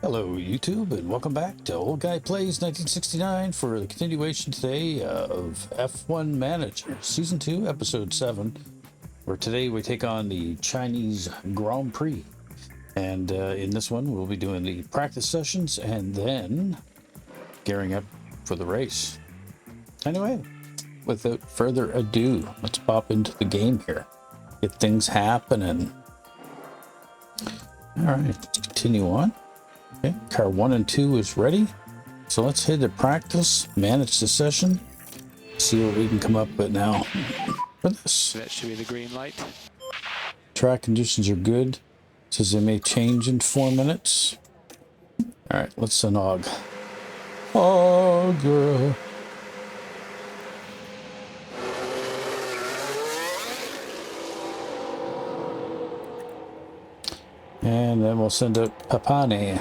Hello YouTube and welcome back to Old Guy Plays 1969 for the continuation today of F1 Manager Season 2 Episode 7, where today we take on the Chinese Grand Prix. And in this one we'll be doing the practice sessions and then gearing up for the race. Anyway, without further ado, let's pop into the game here. Get things happening. Alright, let's continue on. Okay, car 1 and 2 is ready. So let's hit the practice, manage the session, see what we can come up with now for this. That should be the green light. Track conditions are good. Says they may change in 4 minutes. Alright, let's nog. Oh, girl. And then we'll send out Papane.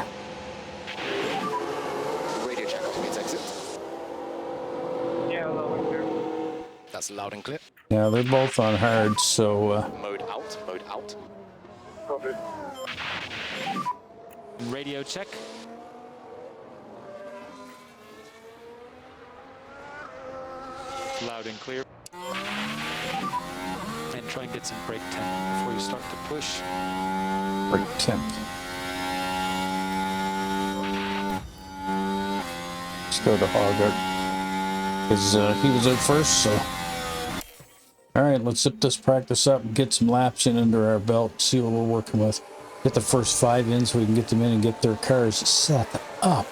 Radio check off means exit. Yeah, loud and clear. That's loud and clear. Yeah, they're both on hard, so Mode out, mode out. Copy. Radio check. Loud and clear. And try and get some brake temp before you start to push. brake temp. Let's go to Hoggart, because he was out first, so. Alright, let's zip this practice up and get some laps in under our belt, see what we're working with. Get the first 5 in so we can get them in and get their cars set up.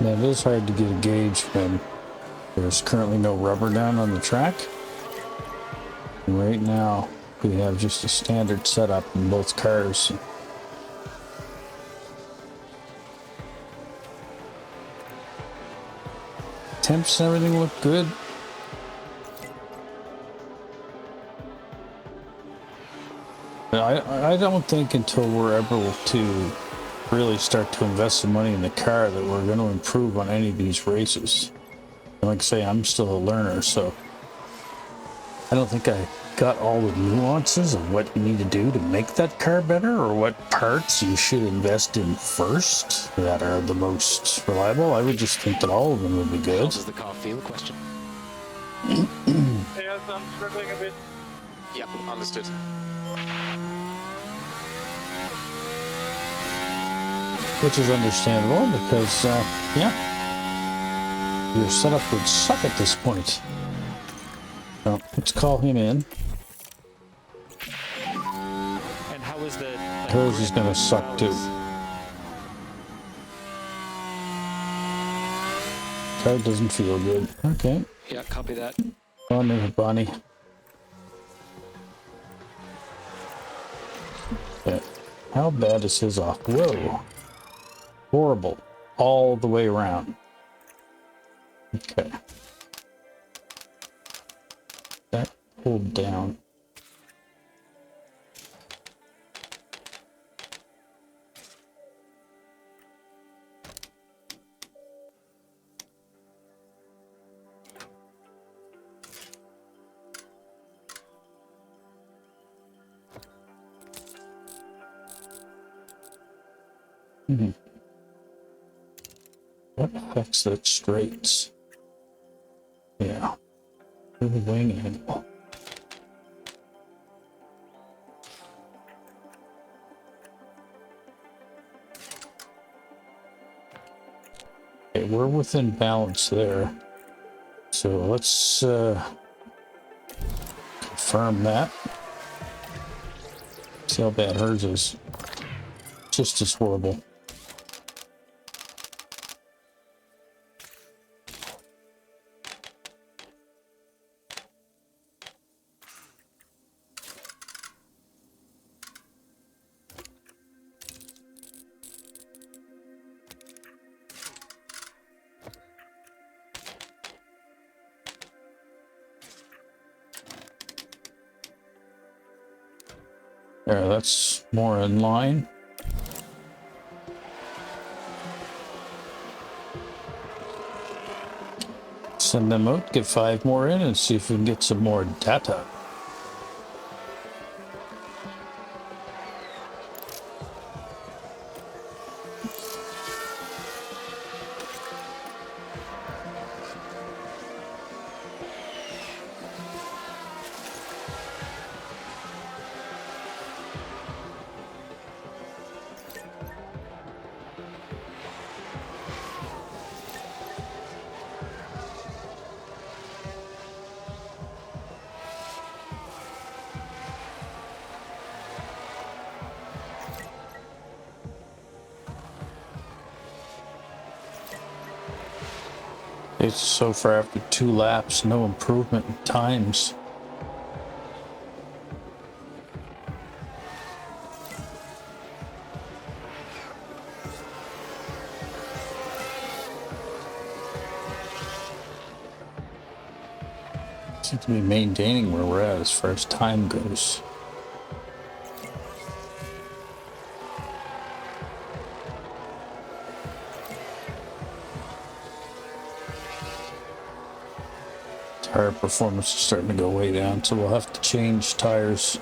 Now, it is hard to get a gauge when there's currently no rubber down on the track. And right now, we have just a standard setup in both cars. Temps and everything look good. But I don't think until we're able to really start to invest some money in the car that we're going to improve on any of these races. And like I say, I'm still a learner, so I don't think I got all the nuances of what you need to do to make that car better, or what parts you should invest in first that are the most reliable. I would just think that all of them would be How good. does the car feel? Question. Yes, I'm struggling a bit. Yep, understood. Which is understandable because, yeah, your setup would suck at this point. So let's call him in. And how is the... Hers is going to suck too. Car doesn't feel good. Okay. Yeah, copy that. Go on in, Bonnie. Okay. How bad is his off? Whoa. Horrible. All the way around. Okay. That pulled down. What affects that straights? Yeah. The wing angle. Okay, we're within balance there. So let's confirm that. See how bad hers is. Just as horrible. There, that's more in line. Send them out, get 5 more in, and see if we can get some more data. It's so far after 2 laps, no improvement in times. Seem to be maintaining where we're at as far as time goes. Tire performance is starting to go way down, so we'll have to change tires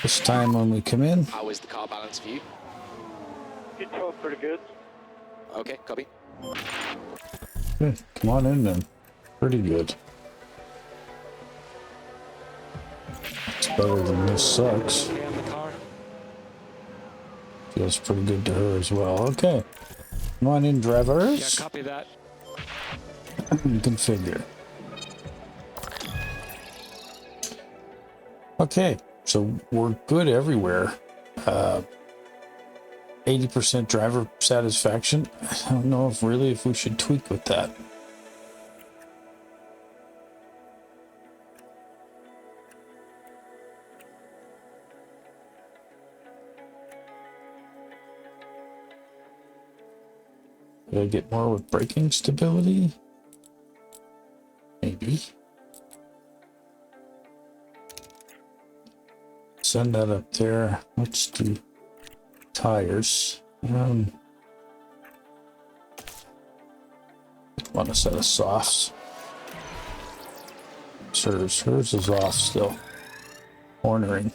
this time when we come in. How is the car balance for you? It felt pretty good. Okay, copy. Good. Come on in then. Pretty good. It's better than this sucks. Okay on the car. Feels pretty good to her as well. Okay. Come on in, Yeah, drivers. copy that. Configure. Okay, so we're good everywhere. 80% driver satisfaction. I don't know if we should tweak with that. Did I get more with braking stability? Maybe. Send that up there. Let's do tires. Want a set of softs. Hers is off still. Cornering.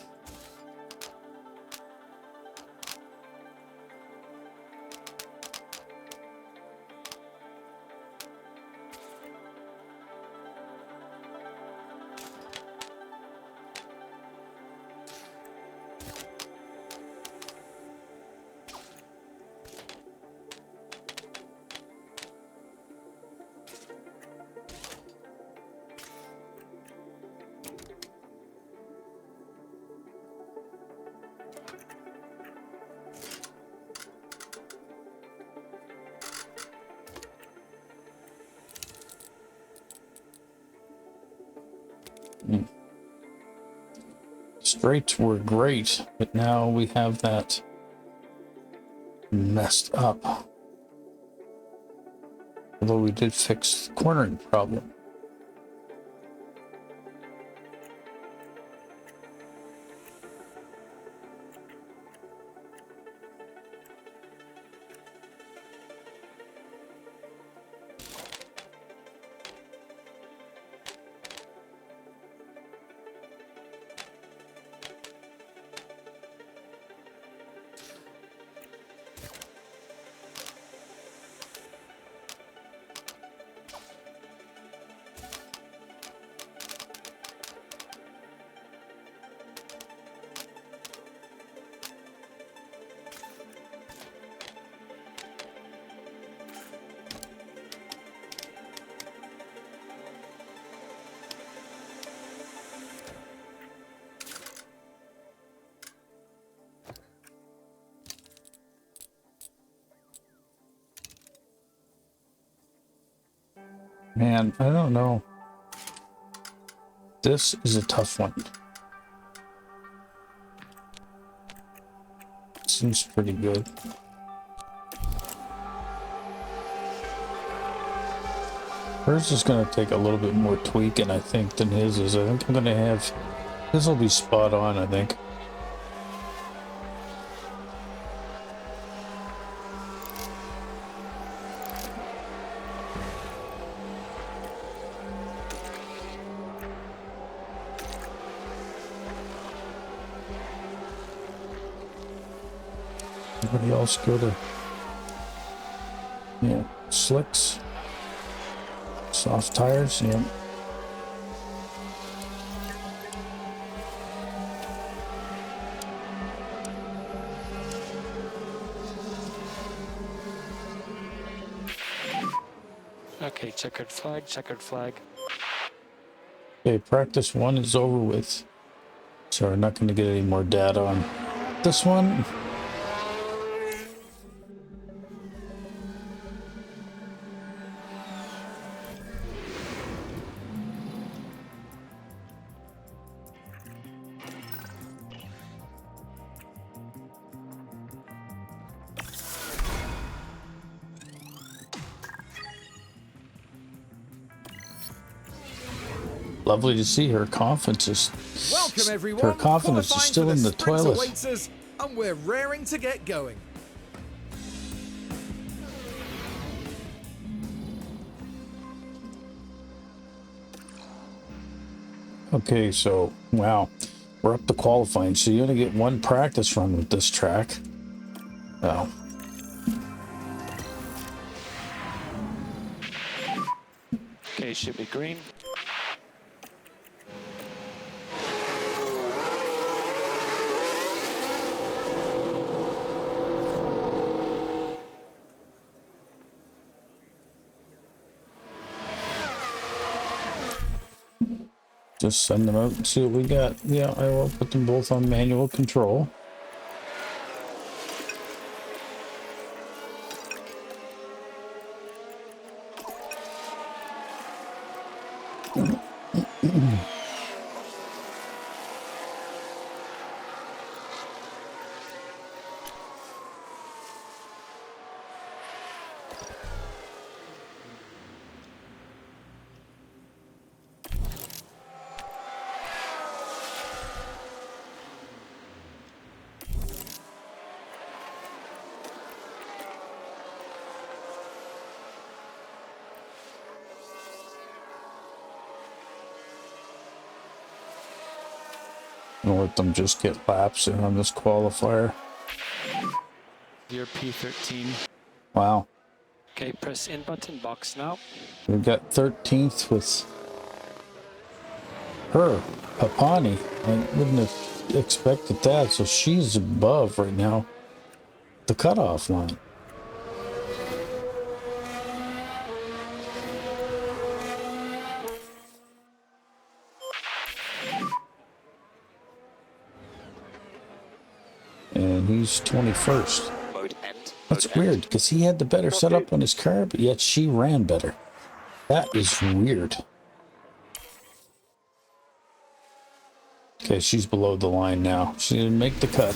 Straights were great, but now we have that messed up. Although we did fix the cornering problem. Man, I don't know. This is a tough one. Seems pretty good. Hers is going to take a little bit more tweaking, I think, than his is. I think I'm going to have... This will be spot on, I think. Everybody else go to, yeah, slicks, soft tires, yeah. Okay, checkered flag, checkered flag. Okay, practice 1 is over with. So we're not going to get any more data on this one. Lovely to see her confidence is. Welcome everyone. Her confidence is Qualifying still for in the sprint toilet. awaits us, and we're raring to get going. Okay, so wow, we're up to qualifying. So you're gonna get one practice run with this track. Oh. Okay, should be green. Just send them out and see what we got. Yeah, I will put them both on manual control. And let them just get laps in on this qualifier. Your P13. Wow. Okay, press in button box now. We got 13th with her, Papani. I wouldn't have expected that. So she's above right now the cutoff line. And he's 21st. Mode end. That's Mode weird end. because he had the better setup on his car, but yet she ran better. That is weird. Okay, she's below the line now. She didn't make the cut.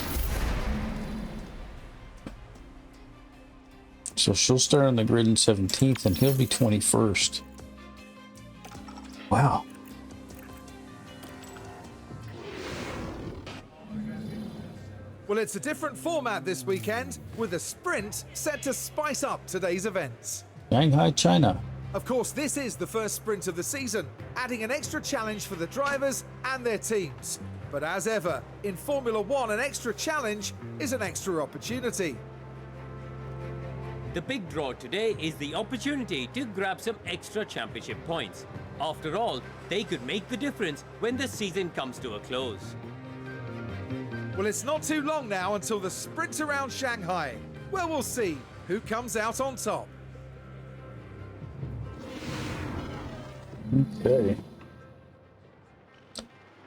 So she'll start on the grid in 17th and he'll be 21st. Wow. Well, it's a different format this weekend, with a sprint set to spice up today's events. Shanghai, China. Of course, this is the first sprint of the season, adding an extra challenge for the drivers and their teams. But as ever, in Formula One, an extra challenge is an extra opportunity. The big draw today is the opportunity to grab some extra championship points. After all, they could make the difference when the season comes to a close. Well, it's not too long now until the sprint around Shanghai, where we'll see who comes out on top. Okay.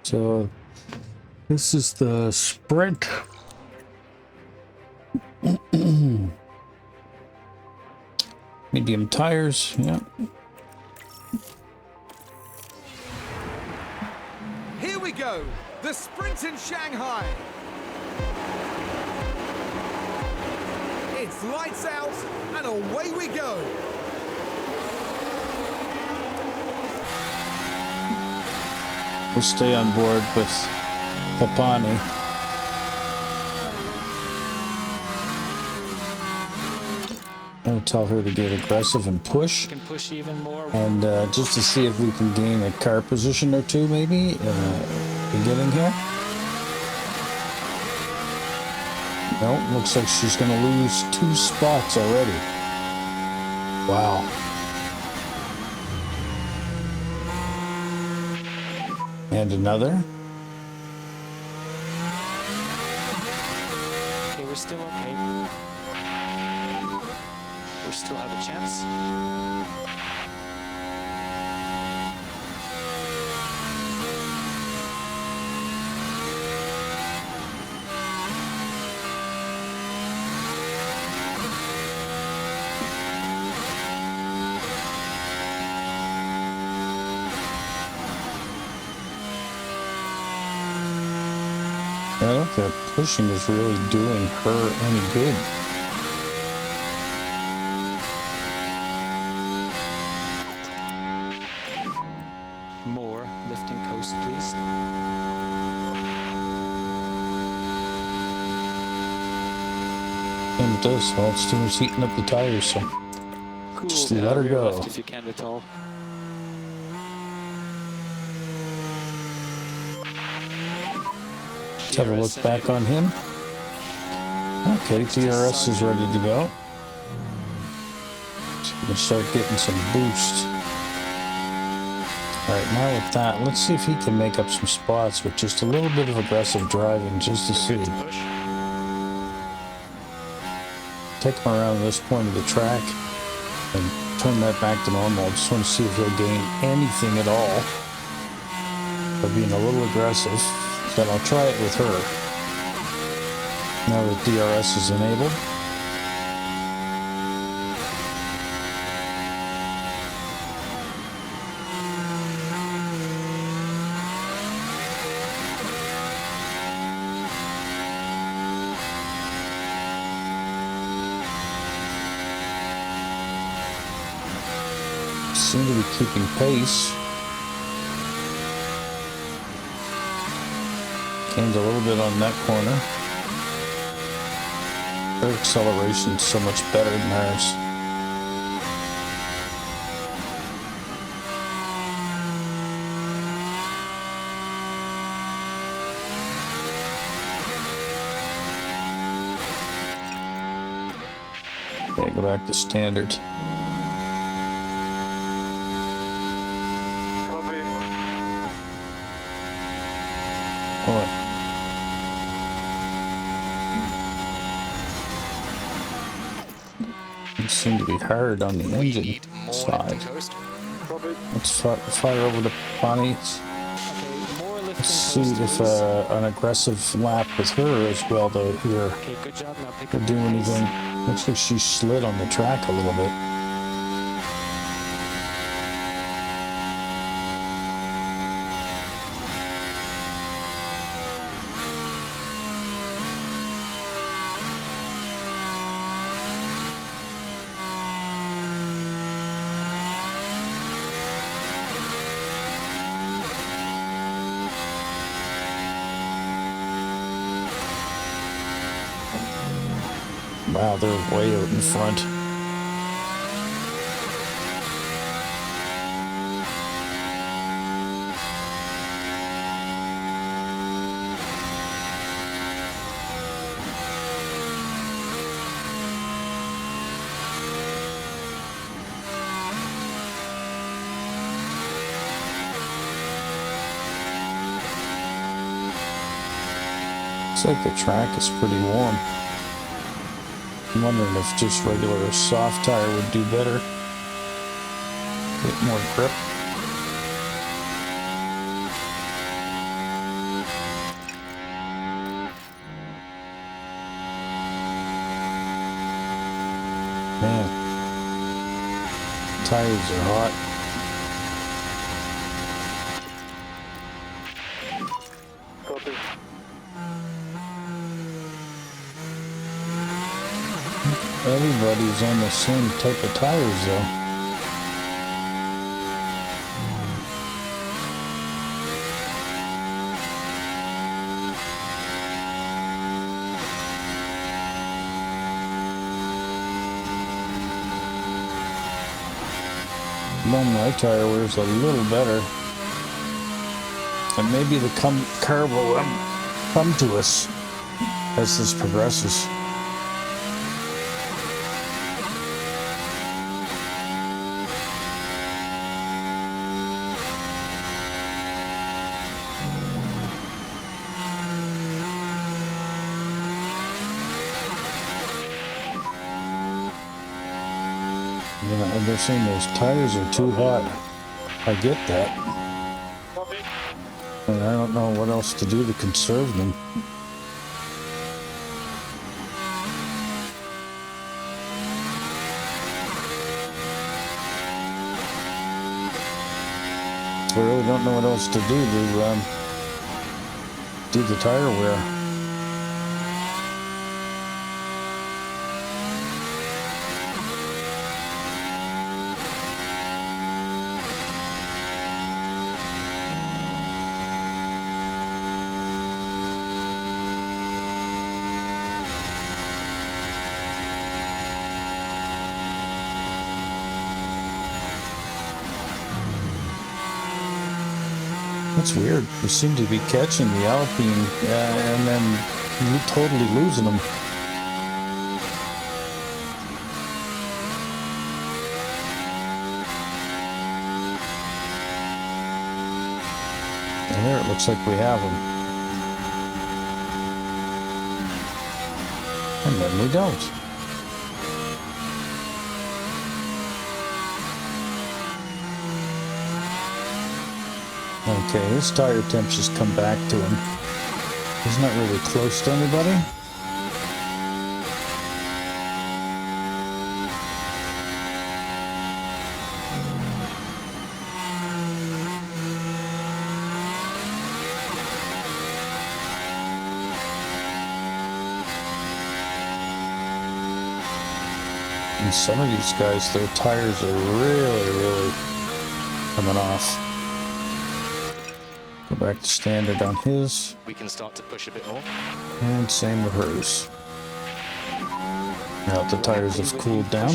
So this is the sprint. Medium tires, yeah. Here we go, the sprint in Shanghai. It's lights out and away we go. We'll stay on board with Papani. I'll tell her to get aggressive and push. You can push even more. And just to see if we can gain a car position or two maybe in the beginning here. Nope, looks like she's going to lose 2 spots already. Wow. And another. Okay, we're still okay. We still have a chance. I don't think pushing is really doing her any good. More lifting coast, please. And it does. All it's doing is heating up the tires, so Cool. just let her rear go. left if you can at all. Let's have a look back on him. Okay, DRS is ready to go. So we can start getting some boost. Alright, now with that, let's see if he can make up some spots with just a little bit of aggressive driving, just to see. Push. Take him around this point of the track and turn that back to normal. I just want to see if he'll gain anything at all by being a little aggressive. Then I'll try it with her. Now that DRS is enabled. Seem to be keeping pace. Gained a little bit on that corner. Her acceleration's so much better than ours. Okay, go back to standard. Copy. What? It seemed to be hard on the We engine need more side. lifting coast. Copy. Let's fire over to Bonnie. Okay, more lifting Let's see coast, if please. an aggressive lap with her as well to here Okay, good job. Now pick will up do your pace. anything. Looks like she slid on the track a little bit. Wow, they're way out in front. Looks like the track is pretty warm. I'm wondering if just regular soft tire would do better. Get more grip. Man, tires are hot. Copy. Everybody's on the same type of tires though. One my tire wears a little better. And maybe the car will come to us as this progresses. Yeah, and they're saying those tires are too hot. I get that. Copy. And I don't know what else to do to conserve them. I really don't know what else to do the tire wear. That's weird. We seem to be catching the Alpine and then totally losing them. And there it looks like we have them. And then we don't. Okay, his tire temps just come back to him. He's not really close to anybody. And some of these guys, their tires are really coming off. Go back to standard on his. We can start to push a bit more. And same with hers. Now the tires have cooled down.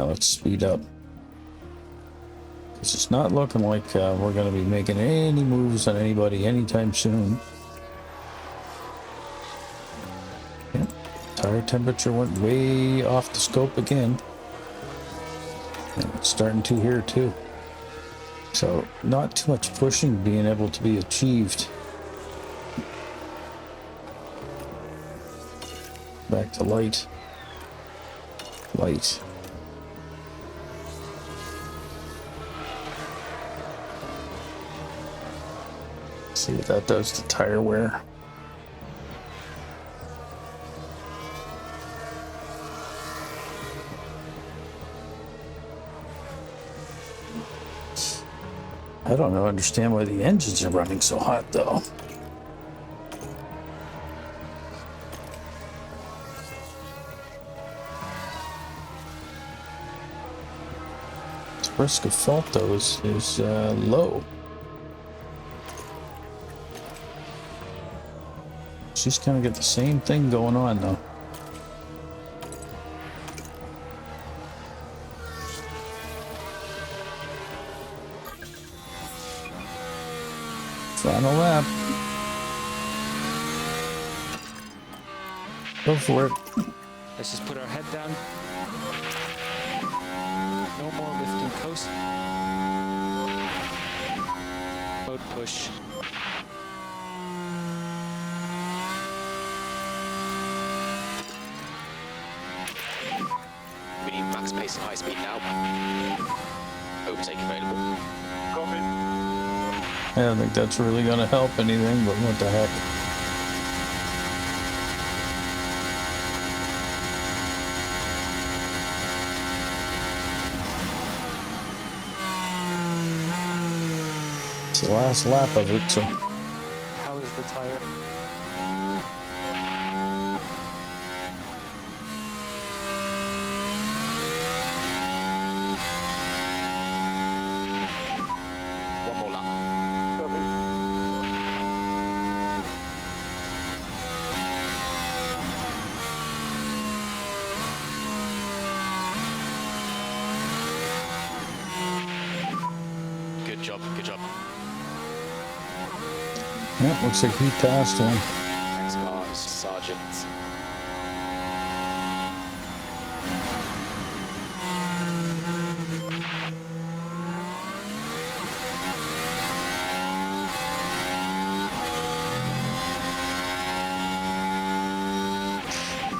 Let's speed up. Because it's not looking like we're going to be making any moves on anybody anytime soon. Yep. Tire temperature went way off the scope again. And it's starting to here too. So not too much pushing being able to be achieved. Back to light. Light. See what that does to tire wear. I don't understand why the engines are running so hot though. The risk of fault though is low. She's kind of got the same thing going on though. Final lap. Go for it. Let's just put our head down. No more lifting coast. Mode push. We need max pace and high speed now. Overtake available. Copy. I don't think that's really going to help anything, but what the heck. It's the last lap of it, so. How is the tire? job. Good job. Yep, looks like he passed one. Thanks, guys. Sergeant.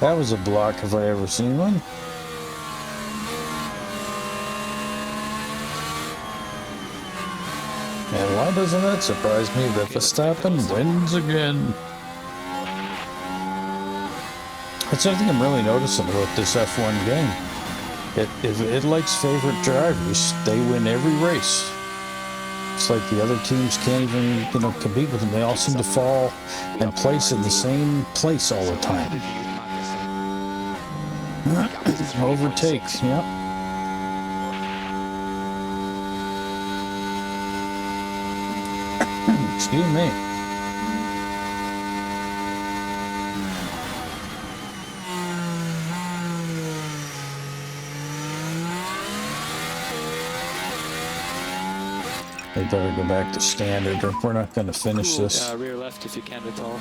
That was a block if I ever seen one. And why doesn't that surprise me that Verstappen wins again? That's something I'm really noticing about this F1 game. If it likes favorite drivers, they win every race. It's like the other teams can't even, compete with them. They all seem to fall and place in the same place all the time. Overtakes, yep. Excuse me. They better go back to standard or we're not going to finish this. Rear left if you can at all.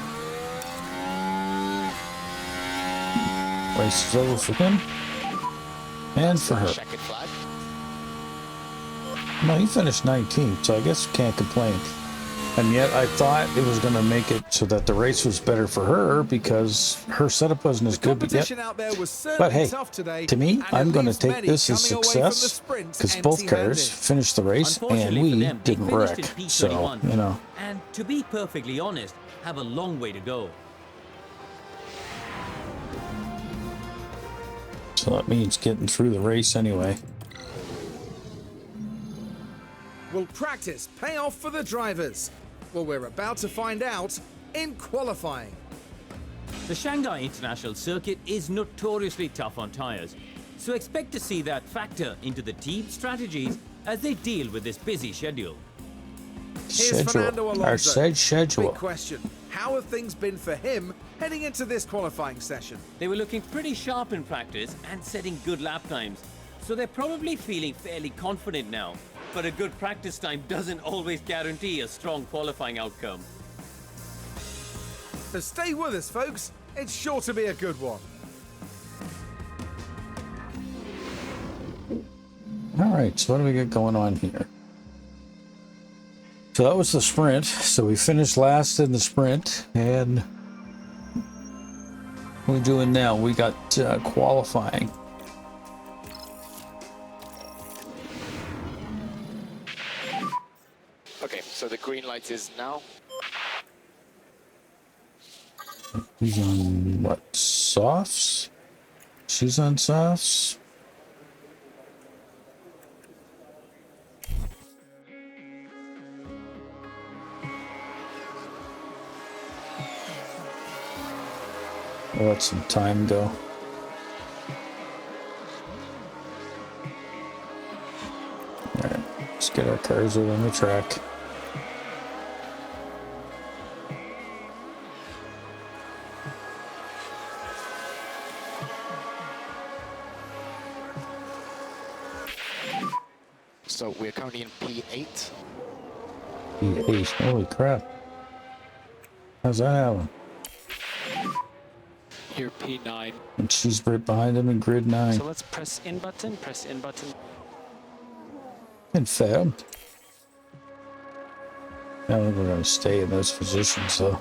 Race is over for him and for her. Checkered flag. No, he finished 19th, so I guess we can't complain. And yet I thought it was going to make it so that the race was better for her because her setup wasn't as good. But hey, to me, I'm going to take this as success because both cars finished the race and we didn't wreck. So, And to be perfectly honest, have a long way to go. So that means getting through the race anyway. Will practice pay off for the drivers? Well, we're about to find out in qualifying. The Shanghai International Circuit is notoriously tough on tyres, so expect to see that factor into the team strategies as they deal with this busy schedule. Here's Fernando Alonso. Our said schedule. Big question. How have things been for him heading into this qualifying session? They were looking pretty sharp in practice and setting good lap times, so they're probably feeling fairly confident now. But a good practice time doesn't always guarantee a strong qualifying outcome. So stay with us, folks. It's sure to be a good one. All right, so what do we got going on here? So that was the sprint. So we finished last in the sprint, and what are we doing now? We got qualifying. Okay, so the green light is now. He's on what? Softs? She's on softs. We'll let some time go. Alright, let's get our cars out on the track. So we're currently in P8. P8, holy crap. How's that happen? Here, P9. And she's right behind him in grid 9. So let's press in button, Confirmed. I think we're going to stay in those positions though.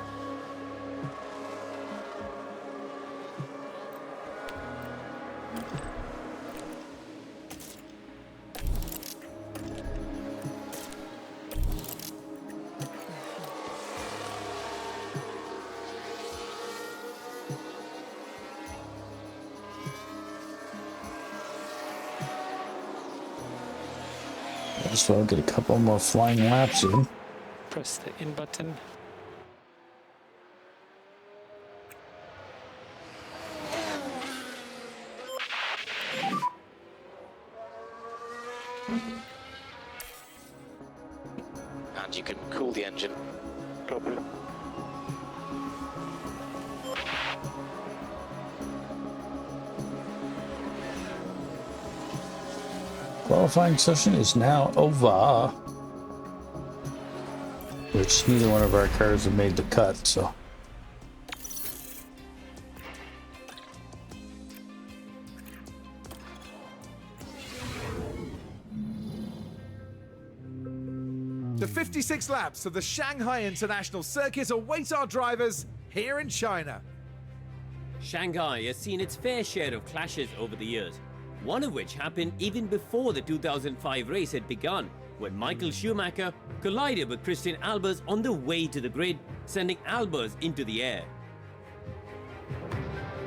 So I'll get a couple more flying laps in. Press the in button. And you can cool the engine. Copy. Qualifying session is now over. which neither one of our cars have made the cut, so. The 56 laps of the Shanghai International Circuit await our drivers here in China. Shanghai has seen its fair share of clashes over the years, one of which happened even before the 2005 race had begun, when Michael Schumacher collided with Christian Albers on the way to the grid, sending Albers into the air.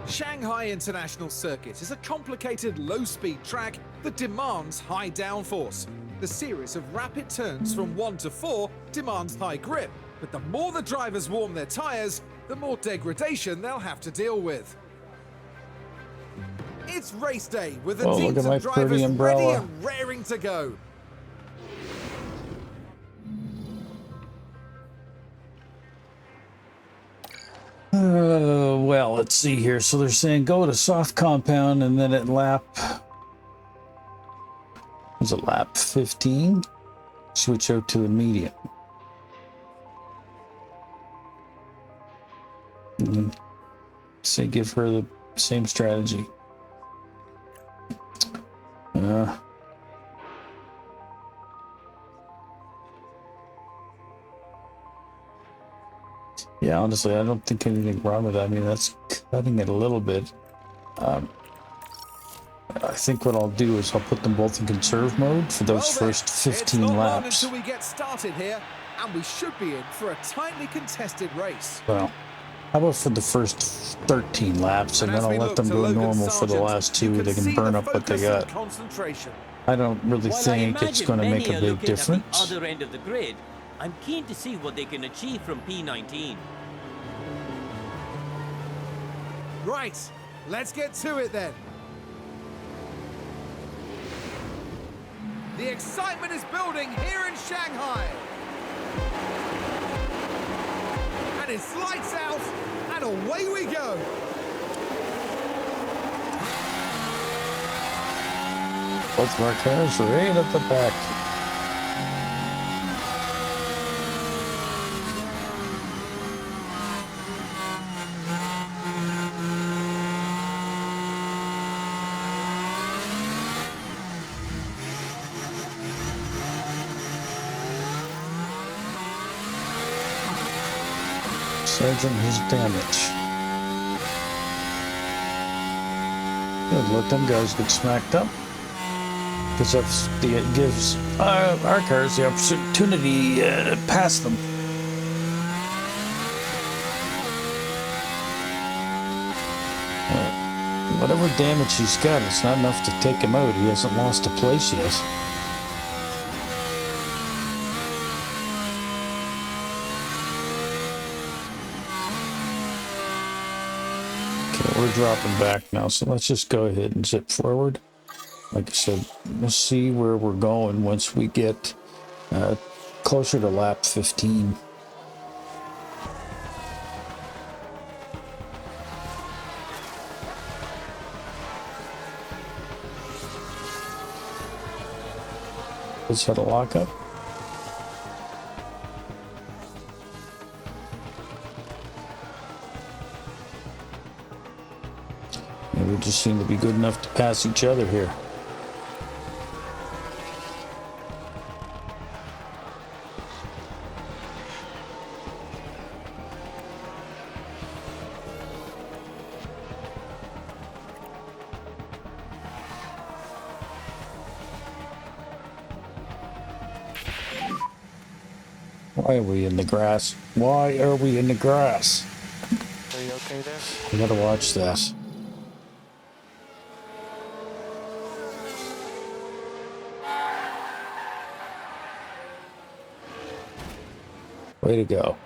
Shanghai International Circuit is a complicated low-speed track that demands high downforce. The series of rapid turns from 1 to 4 demands high grip, but the more the drivers warm their tyres, the more degradation they'll have to deal with. It's race day with the Oh, look teams at my and drivers pretty ready umbrella. and raring to go. Well, let's see here. So they're saying go to soft compound and then at lap, was it lap 15? Switch out to the medium. And then say give her the same strategy. Yeah, honestly, I don't think anything wrong with that. I mean, that's cutting it a little bit. I think what I'll do is I'll put them both in conserve mode for those Well then, first 15 it's not long laps. until we get started here, and we should be in for a tightly contested race. Well, how about for the first 13 laps, and then as I'll we let look them to go Logan normal for the Sargent, last you two. They see can the burn up what they focus and got. concentration. I don't really While I think it's imagine going to many make a are big looking difference. At the other end of the grid, I'm keen to see what they can achieve from P19. Right, let's get to it then. The excitement is building here in Shanghai. And it's lights out, and away we go. Both of our cars right at the back. Sargent has damage. Good, let them guys get smacked up. Because it gives our cars the opportunity to pass them. Whatever damage he's got, it's not enough to take him out. He hasn't lost a place yet. We're dropping back now, so let's just go ahead and zip forward. Like I said, we'll see where we're going once we get closer to lap 15. Let's hit a lockup. We just seem to be good enough to pass each other here. Why are we in the grass? Why are we in the grass? Are you okay there? I gotta watch that. Way to go.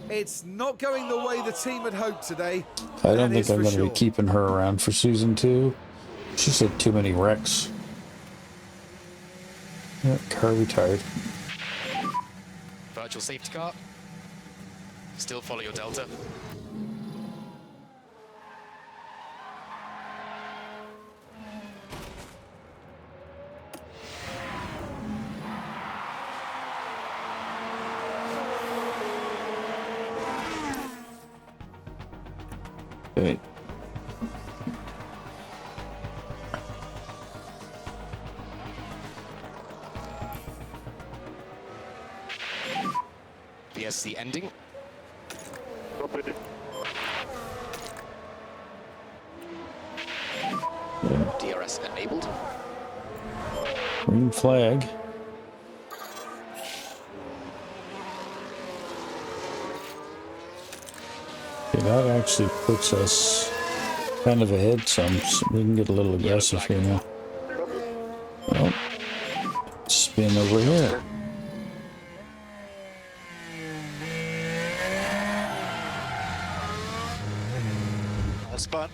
It's not going the way the team had hoped today. I don't that think is I'm for going to sure. be keeping her around for season 2. She's had too many wrecks. Yeah, car retired. Virtual safety car. Still follow your delta. Okay. VSC ending. Copy. DRS enabled. Green flag. Okay, that actually puts us kind of ahead some, so we can get a little aggressive here now. Well, spin over here. Spot.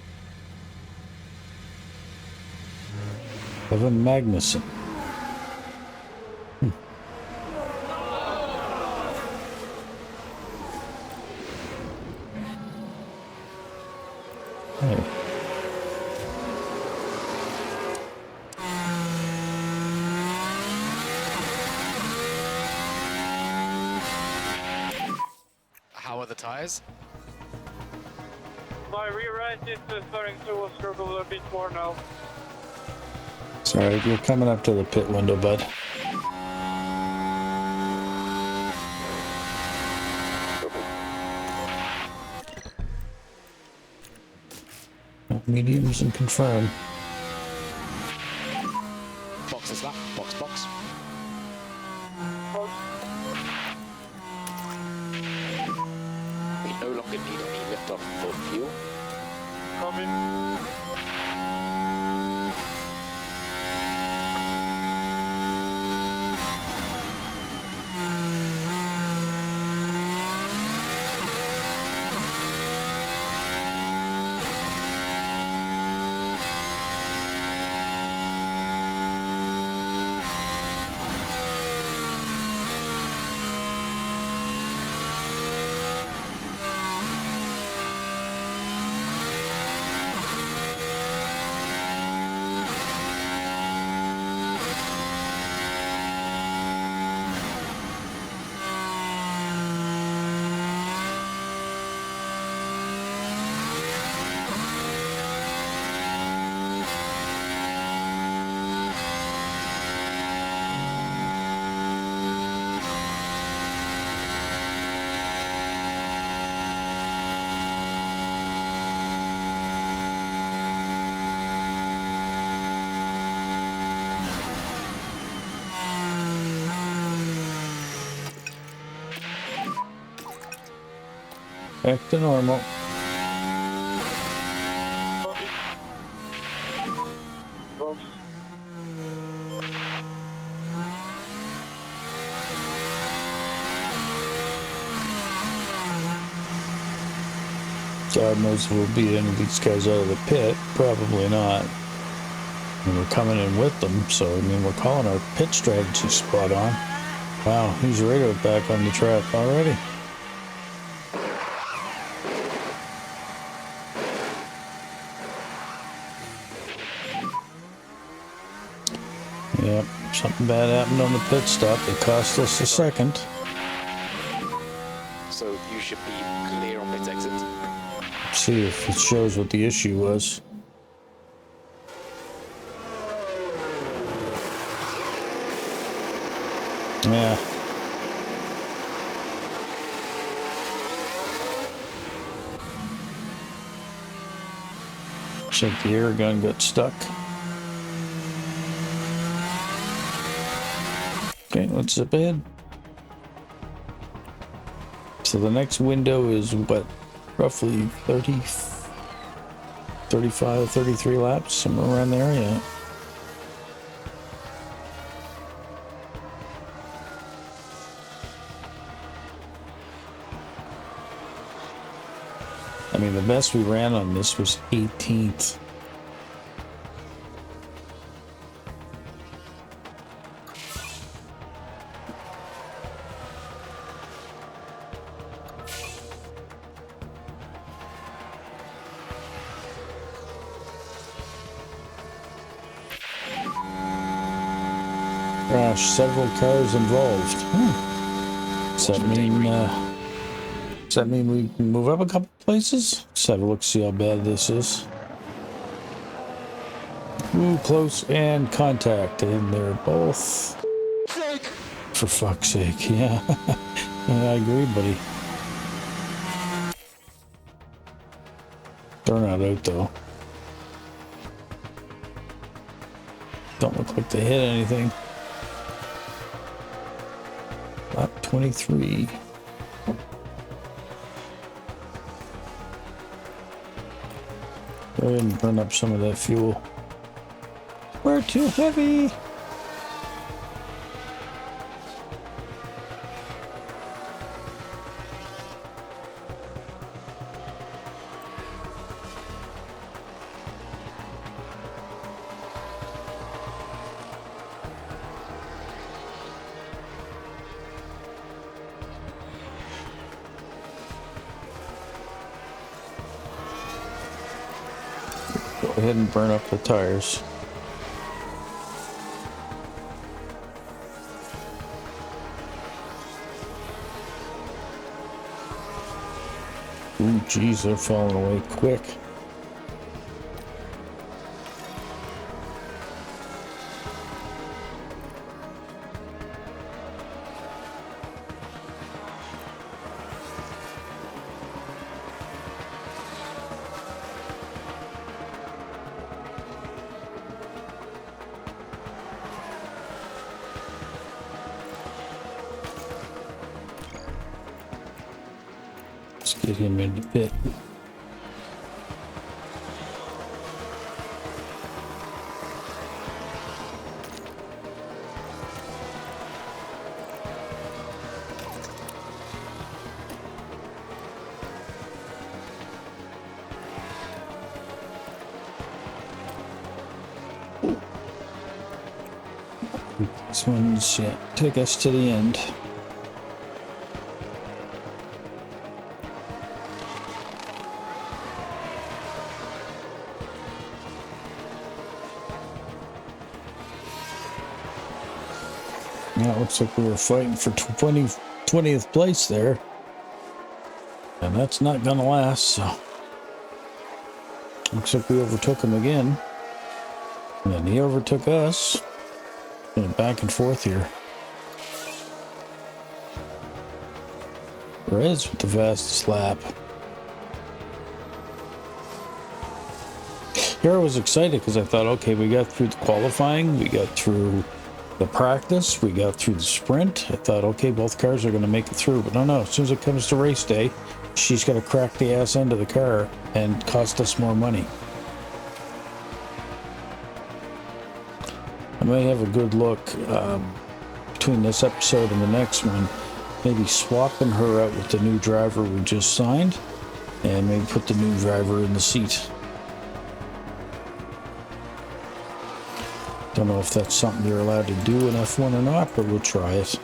Evan Magnuson. Hey. How are the tires? My rear end is starting to struggle a bit more now. Sorry, you're coming up to the pit window, bud. Mediums and confirm. Box is lap. Box, box. We no longer need any lift off for fuel. Coming. Back to normal. Copy. Box. God knows if we'll beat any of these guys out of the pit. Probably not. And we're coming in with them, so I mean, we're calling our pit strategy spot on. Wow, he's radar back on the track already. Yep, something bad happened on the pit stop. It cost us a second. So you should be clear on pit exit. See if it shows what the issue was. Yeah. Looks like the air gun got stuck. Okay, let's zip ahead. So the next window is what? Roughly 30, 35, 33 laps, somewhere around there, yeah. I mean, the best we ran on this was 18th. Gosh, several cars involved. Does that mean Does that mean we can move up a couple places? Let's have a look, see how bad this is. Ooh, close and contact, and they're both... For fuck's sake, yeah. I agree, buddy. They're not out, though. Don't look like they hit anything. Lap 23. Go ahead and burn up some of that fuel. We're too heavy. Go ahead and burn up the tires. Ooh, geez, they're falling away quick. Let's get him in the pit. This one's, yeah, take us to the end. Yeah, it looks like we were fighting for 20th place there. And that's not gonna last, so. Looks like we overtook him again. And then he overtook us. And back and forth here. Perez with the fastest lap. Here I was excited because I thought, okay, we got through the qualifying, we got through the practice, we got through the sprint. I thought, okay, both cars are going to make it through. But no, as soon as it comes to race day, she's going to crack the ass end of the car and cost us more money. I may have a good look between this episode and the next one, maybe swapping her out with the new driver we just signed, and maybe put the new driver in the seat. Don't know if that's something you're allowed to do in F1 or not, but we'll try it.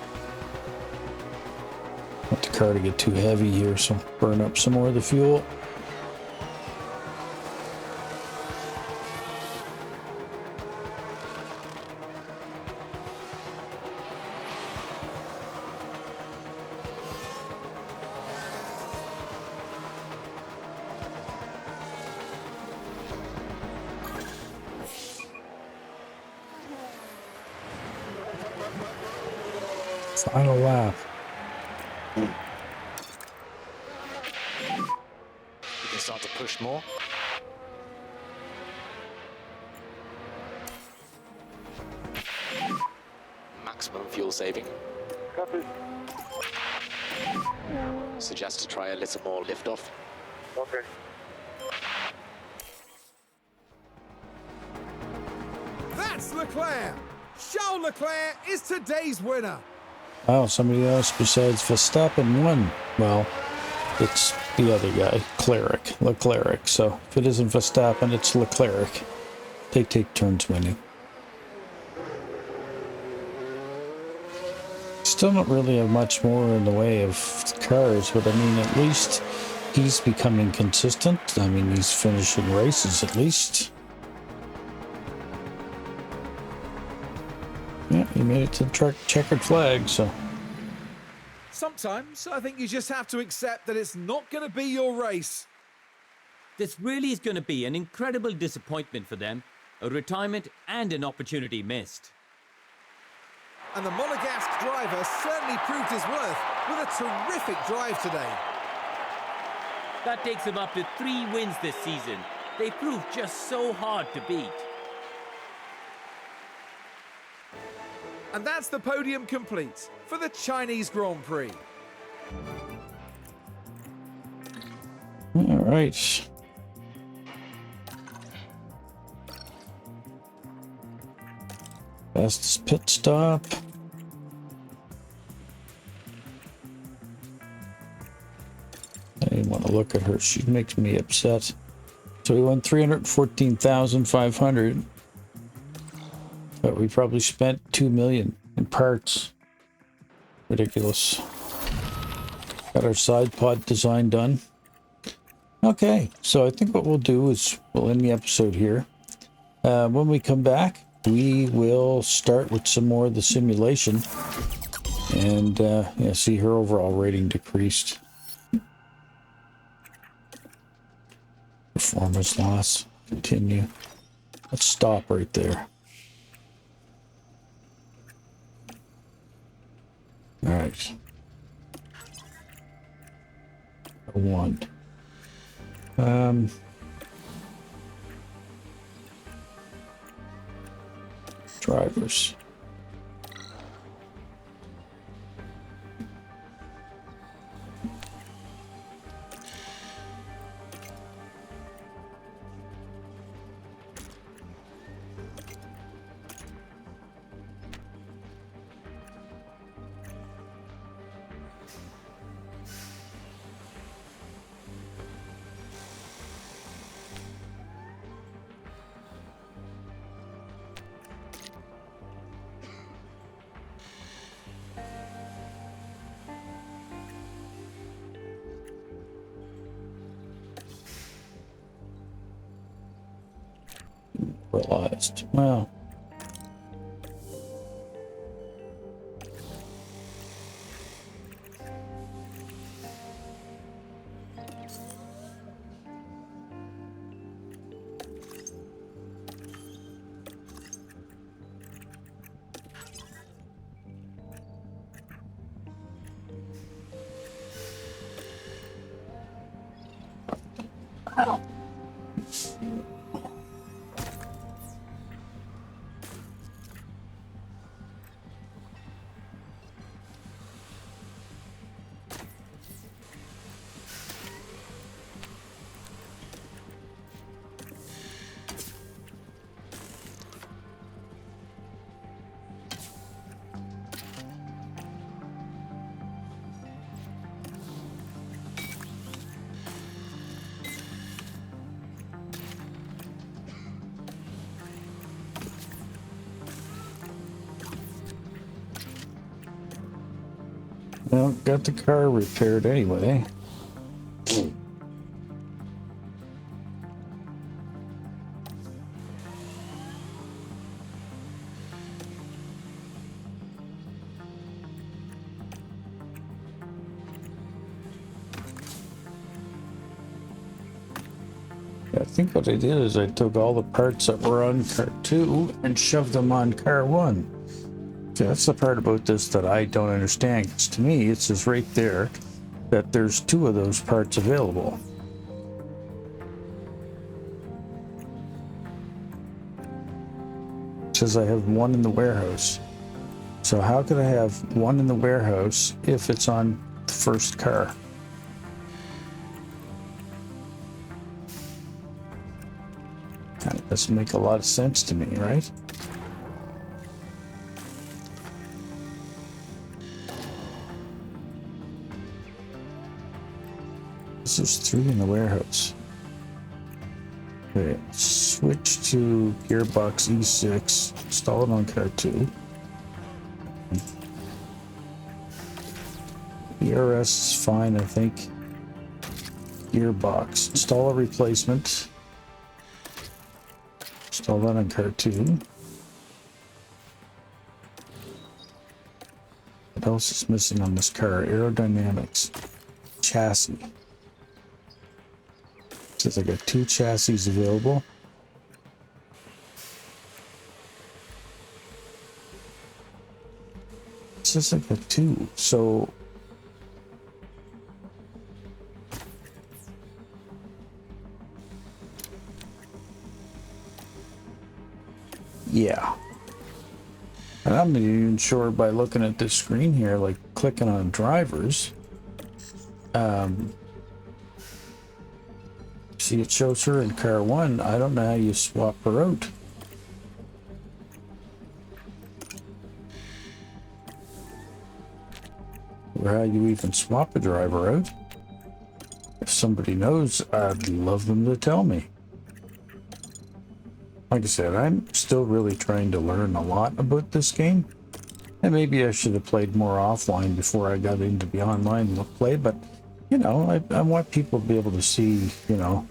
Want the car to get too heavy here, so burn up some more of the fuel. Final lap. You can start to push more. Maximum fuel saving. Copy. Suggest to try a little more liftoff. Okay. That's Leclerc! Charles Leclerc is today's winner. Wow, somebody else besides Verstappen won. Well, it's the other guy, Leclerc. So if it isn't Verstappen, it's Leclerc. They take turns winning. Still don't really have much more in the way of cars, but I mean, at least he's becoming consistent. I mean, he's finishing races at least. Yeah, he made it to the checkered flag, so. Sometimes I think you just have to accept that it's not going to be your race. This really is going to be an incredible disappointment for them, a retirement and an opportunity missed. And the Monegasque driver certainly proved his worth with a terrific drive today. That takes him up to 3 wins this season. They proved just so hard to beat. And that's the podium complete for the Chinese Grand Prix. All right. Fastest pit stop. I didn't want to look at her. She makes me upset. So we won 314,500. But we probably spent 2 million in parts. Ridiculous. Got our side pod design done. Okay, so I think what we'll do is we'll end the episode here. When we come back, we will start with some more of the simulation. And yeah, see her overall rating decreased. Performance loss. Continue. Let's stop right there. All right. 1. Drivers. Realized. Well. Well, got the car repaired anyway. I think what I did is I took all the parts that were on car 2 and shoved them on car 1. See, that's the part about this that I don't understand. 'Cause to me, it says right there that there's 2 of those parts available. It says I have 1 in the warehouse. So how could I have 1 in the warehouse if it's on the first car? That doesn't make a lot of sense to me, right? There's 3 in the warehouse. Okay, switch to gearbox E6, install it on car 2. ERS is fine, I think. Gearbox, install a replacement. Install that on car 2. else is missing on this car? Aerodynamics. Chassis. Says I got 2 chassis available. It says I got 2. So yeah. And I'm not even sure by looking at this screen here, like clicking on drivers. See, it shows her in car 1. I don't know how you swap her out. Or how you even swap a driver out. If somebody knows, I'd love them to tell me. Like I said, I'm still really trying to learn a lot about this game. And maybe I should have played more offline before I got into the online play, but, you know, I want people to be able to see, you know,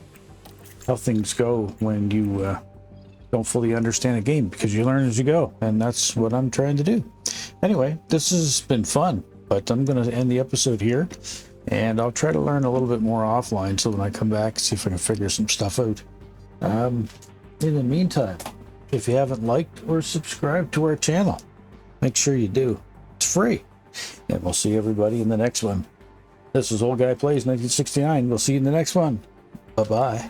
how things go when you don't fully understand a game, because you learn as you go, and that's what I'm trying to do. Anyway, this has been fun, but I'm going to end the episode here, and I'll try to learn a little bit more offline so when I come back, see if I can figure some stuff out. In the meantime, if you haven't liked or subscribed to our channel, make sure you do. It's free. And we'll see everybody in the next one. This is Old Guy Plays 1969. We'll see you in the next one. Bye-bye.